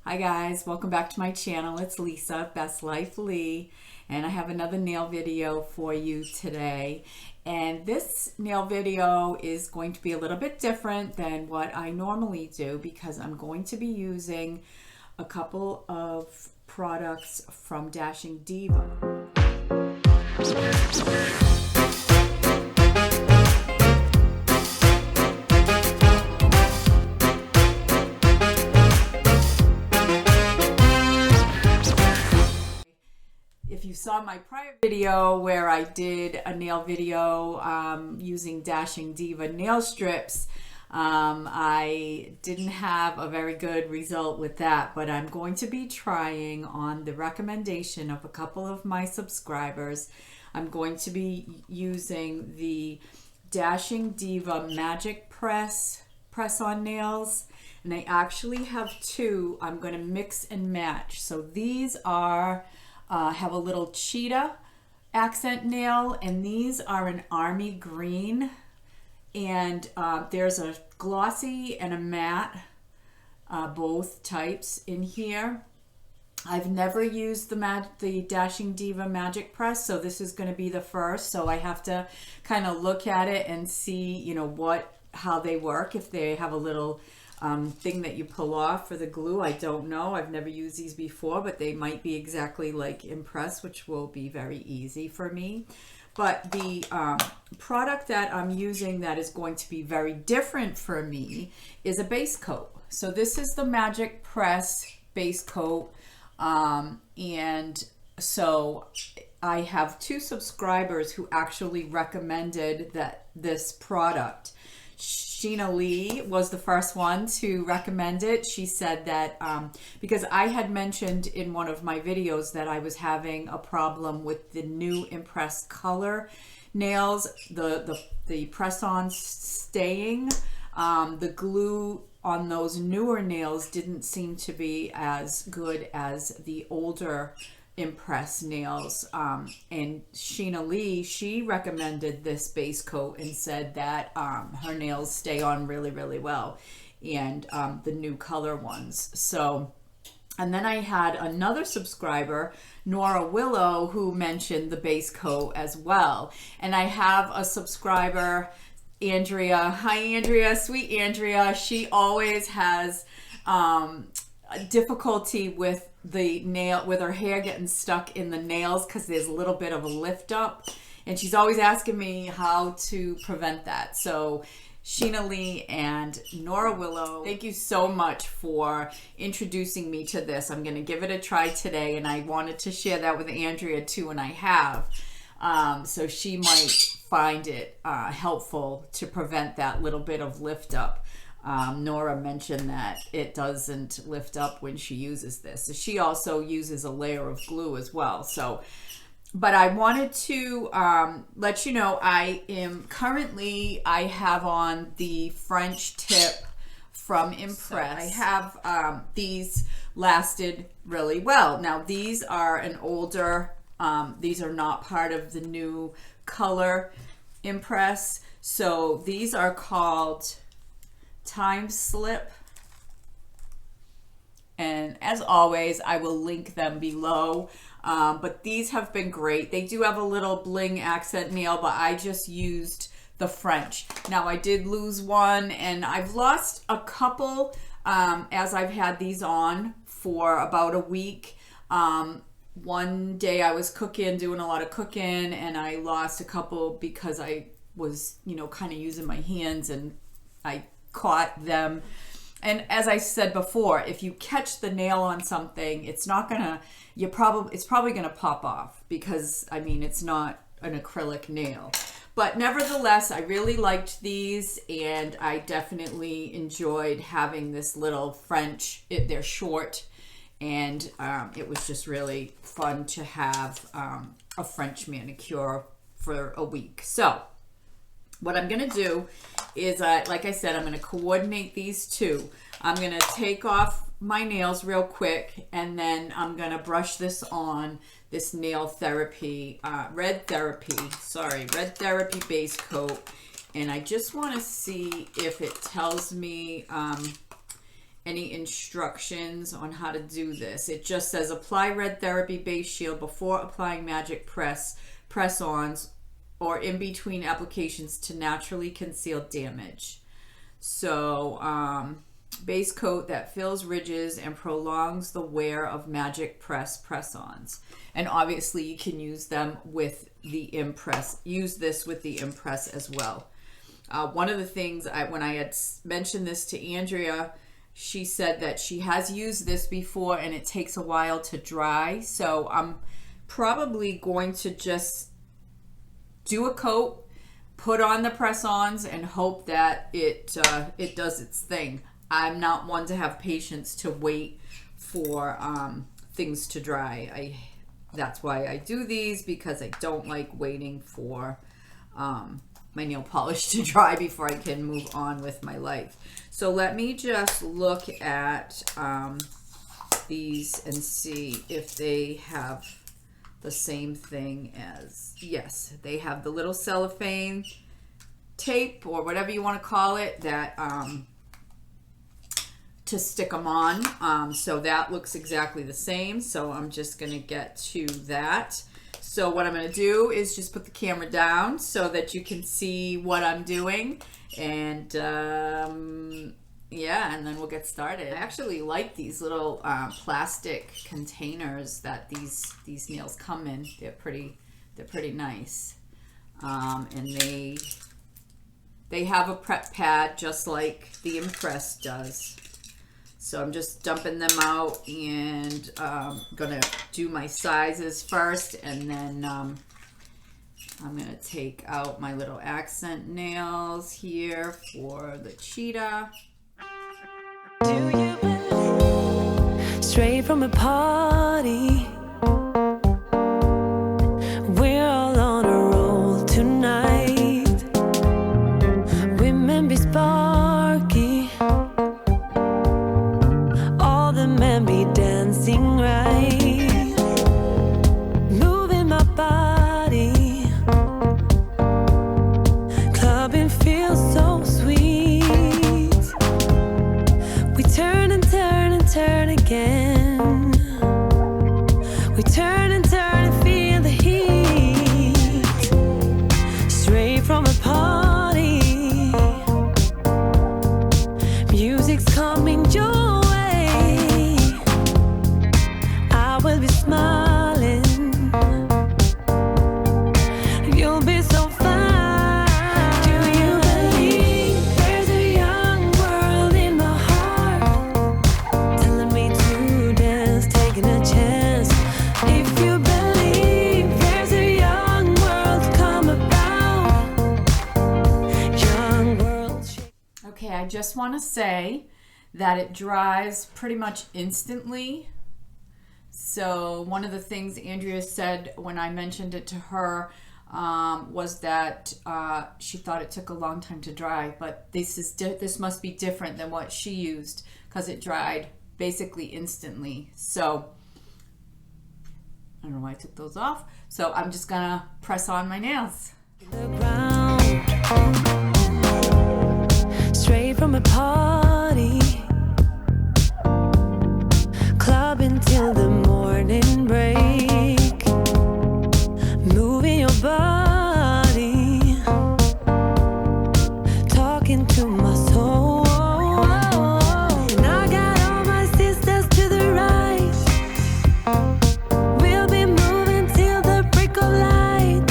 Hi guys, welcome back to my channel. It's Lisa, Best Life Lee, and I have another nail video for you today. And this nail video is going to be a little bit different than what I normally do because I'm going to be using a couple of products from Dashing Diva. If you saw my prior video where I did a nail video using Dashing Diva nail strips, I didn't have a very good result with that, but I'm going to be trying on the recommendation of a couple of my subscribers. I'm going to be using the Dashing Diva MagicPress press-on nails, and I actually have two. I'm going to mix and match. So these are have a little cheetah accent nail, and these are an army green, and there's a glossy and a matte, both types in here. I've never used the Dashing Diva MagicPress, so this is going to be the first, so I have to kind of look at it and see, you know, how they work. If they have a little thing that you pull off for the glue, I don't know. I've never used these before, but they might be exactly like Impress, which will be very easy for me. But the product that I'm using that is going to be very different for me is a base coat. So this is the MagicPress base coat, and so I have two subscribers who actually recommended this product. Sheena Lee was the first one to recommend it. She said that because I had mentioned in one of my videos that I was having a problem with the new Impress color nails, the press-on staying, the glue on those newer nails didn't seem to be as good as the older Impress nails, and Sheena Lee, she recommended this base coat and said that her nails stay on really well, and the new color ones. So, and then I had another subscriber, Nora Willow, who mentioned the base coat as well. And I have a subscriber, Andrea. Hi Andrea, sweet Andrea. She always has difficulty with her hair getting stuck in the nails because there's a little bit of a lift up, and she's always asking me how to prevent that. So Sheena Lee and Nora Willow, thank you so much for introducing me to this. I'm going to give it a try today, and I wanted to share that with Andrea too, and I have. So she might find it helpful to prevent that little bit of lift up. Nora mentioned that it doesn't lift up when she uses this. So she also uses a layer of glue as well. So, but I wanted to let you know I have on the French tip from Impress. So I have these lasted really well. Now these are an older, these are not part of the new color Impress. So these are called Time Slip, and as always I will link them below, but these have been great. They do have a little bling accent nail, but I just used the French. Now I did lose one, and I've lost a couple as I've had these on for about a week. One day I was doing a lot of cooking, and I lost a couple because I was, you know, kind of using my hands, and I caught them. And as I said before, if you catch the nail on something, it's probably gonna pop off, because I mean, it's not an acrylic nail. But nevertheless, I really liked these, and I definitely enjoyed having this little French. They're short, and it was just really fun to have a French manicure for a week. So what I'm gonna do is, like I said, I'm gonna coordinate these two. I'm gonna take off my nails real quick, and then I'm gonna brush this on, this Nail Therapy, Red Therapy base coat. And I just wanna see if it tells me any instructions on how to do this. It just says apply red therapy base shield before applying MagicPress press-ons or in between applications to naturally conceal damage. So base coat that fills ridges and prolongs the wear of MagicPress press-ons. And obviously you can use them with the Impress. Use this with the Impress as well. One of the things, when I had mentioned this to Andrea, she said that she has used this before and it takes a while to dry. So I'm probably going to just do a coat, put on the press-ons, and hope that it does its thing. I'm not one to have patience to wait for things to dry. That's why I do these, because I don't like waiting for my nail polish to dry before I can move on with my life. So let me just look at these and see if they have the same thing as, yes, they have the little cellophane tape or whatever you want to call it that to stick them on. So that looks exactly the same. So I'm just going to get to that. So what I'm going to do is just put the camera down so that you can see what I'm doing. And yeah, and then we'll get started. I actually like these little plastic containers that these nails come in. They're pretty nice. And they have a prep pad just like the Impress does. So I'm just dumping them out and gonna do my sizes first, and then I'm gonna take out my little accent nails here for the cheetah. Do you believe? Straight from a party, we're all on a roll tonight. Women be sparky, all the men be dancing right, moving my body, clubbing feels so sweet. We turn and turn and turn again. We turn and turn and feel the heat. Straight from a party, music's coming your way. I will be smiling, you'll be so fine. Do you believe there's a young world in my heart, telling me to dance, taking a chance? If you believe there's a young world to come about, young world. Okay, I just want to say that it dries pretty much instantly. So one of the things Andrea said when I mentioned it to her was that she thought it took a long time to dry, but this must be different than what she used, because it dried basically instantly. So I don't know why I took those off. So I'm just gonna press on my nails. The ground, straight from a party, clubbing till the morning break, moving your body, talking to my soul. And I got all my sisters to the right, we'll be moving till the break of light.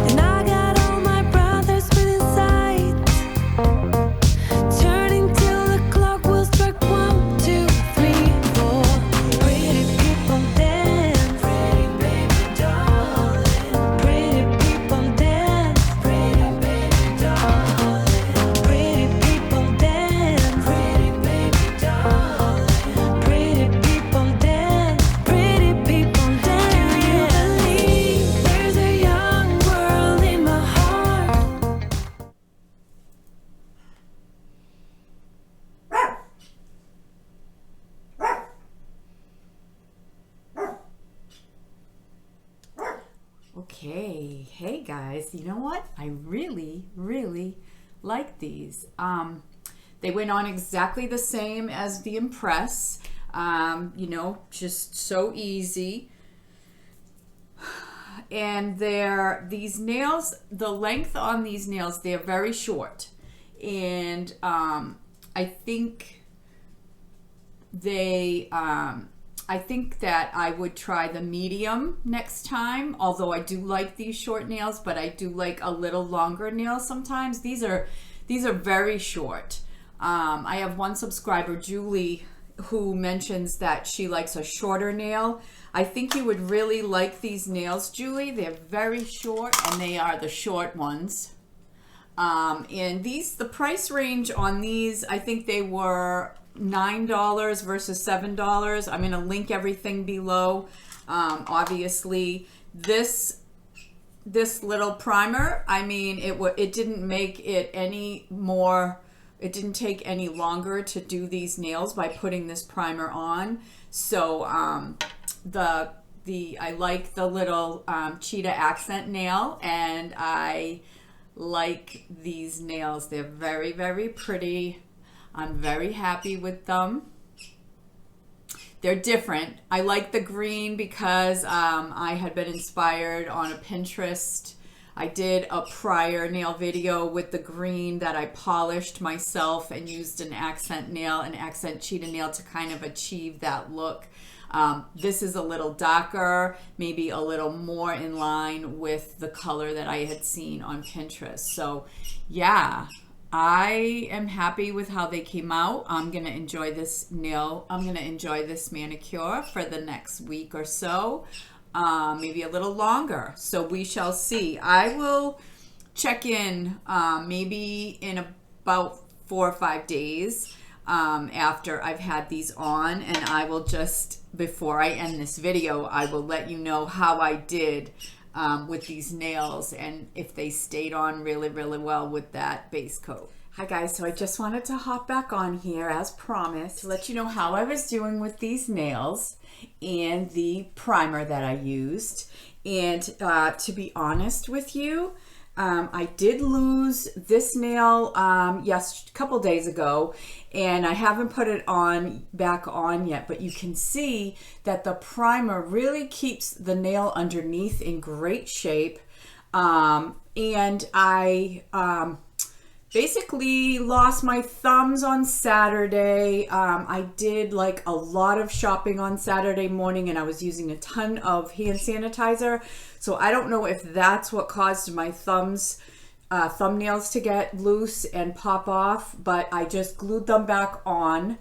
And I got all my brothers within sight, turning till the clock will strike 1, 2, 3, 4. Pretty people dance, pretty baby darling. Pretty people dance, pretty baby darling. Pretty people dance, pretty baby darling. Pretty people dance, pretty people dance. Do you believe there's a young world in my heart? Okay, hey guys, you know what? I really like these. They went on exactly the same as the Impress. You know, just so easy. And these nails, the length on these nails, they're very short. And I think I think that I would try the medium next time, although I do like these short nails, but I do like a little longer nails sometimes. These are very short. I have one subscriber, Julie, who mentions that she likes a shorter nail. I think you would really like these nails, Julie. They're very short, and they are the short ones. And the price range on these, I think they were $9 versus $7. I'm going to link everything below. Obviously, this little primer, I mean, it didn't make it any more. It didn't take any longer to do these nails by putting this primer on. So I like the little cheetah accent nail, and I like these nails. They're very, very pretty. I'm very happy with them. They're different. I like the green because I had been inspired on a Pinterest. I did a prior nail video with the green that I polished myself and used an accent nail, an accent cheetah nail, to kind of achieve that look. This is a little darker, maybe a little more in line with the color that I had seen on Pinterest. So yeah, I am happy with how they came out. I'm going to enjoy this nail. I'm going to enjoy this manicure for the next week or so. Maybe a little longer. So we shall see. I will check in maybe in about 4 or 5 days after I've had these on, and I will just, before I end this video, I will let you know how I did with these nails and if they stayed on really, really well with that base coat. Hi guys, so I just wanted to hop back on here as promised to let you know how I was doing with these nails and the primer that I used. And to be honest with you, I did lose this nail a couple days ago, and I haven't put it back on yet, but you can see that the primer really keeps the nail underneath in great shape. And I basically lost my thumbs on Saturday. I did like a lot of shopping on Saturday morning, and I was using a ton of hand sanitizer. So I don't know if that's what caused my thumbnails to get loose and pop off, but I just glued them back on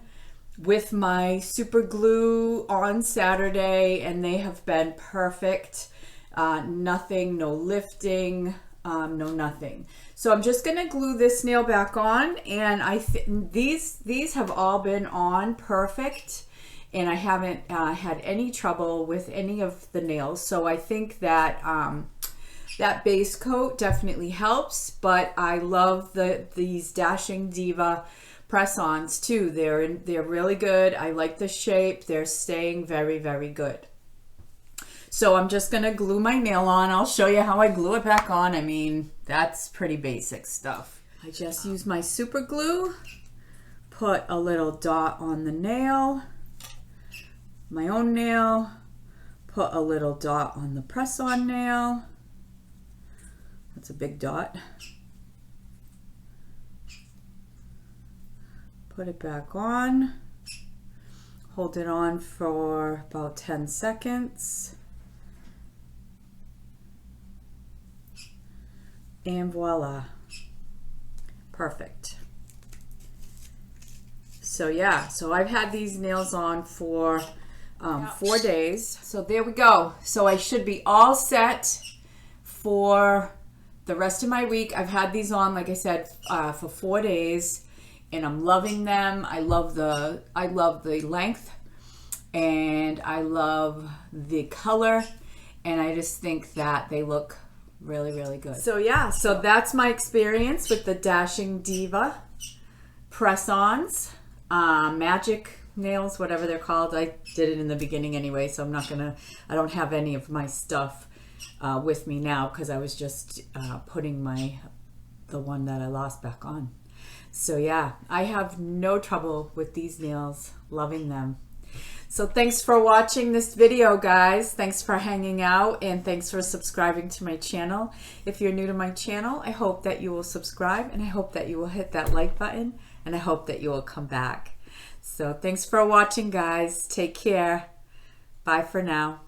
with my super glue on Saturday, and they have been perfect. Nothing, no lifting, no nothing. So I'm just gonna glue this nail back on, and these have all been on perfect, and I haven't had any trouble with any of the nails. So I think that that base coat definitely helps, but I love these Dashing Diva press-ons too. They're really good. I like the shape. They're staying very, very good. So I'm just gonna glue my nail on. I'll show you how I glue it back on. I mean, that's pretty basic stuff. I just use my super glue, put a little dot on the nail, my own nail, put a little dot on the press-on nail. That's a big dot. Put it back on, hold it on for about 10 seconds. And voila, perfect. So yeah, so I've had these nails on for 4 days. So there we go. So I should be all set for the rest of my week. I've had these on, like I said, for 4 days, and I'm loving them. I love the length, and I love the color, and I just think that they look really, really good. So yeah, so that's my experience with the Dashing Diva press-ons, magic nails, whatever they're called. I did it in the beginning anyway, so I don't have any of my stuff with me now because I was just putting the one that I lost back on. So yeah, I have no trouble with these nails, loving them. So thanks for watching this video, guys. Thanks for hanging out, and thanks for subscribing to my channel. If you're new to my channel, I hope that you will subscribe, and I hope that you will hit that like button, and I hope that you will come back. So thanks for watching, guys. Take care. Bye for now.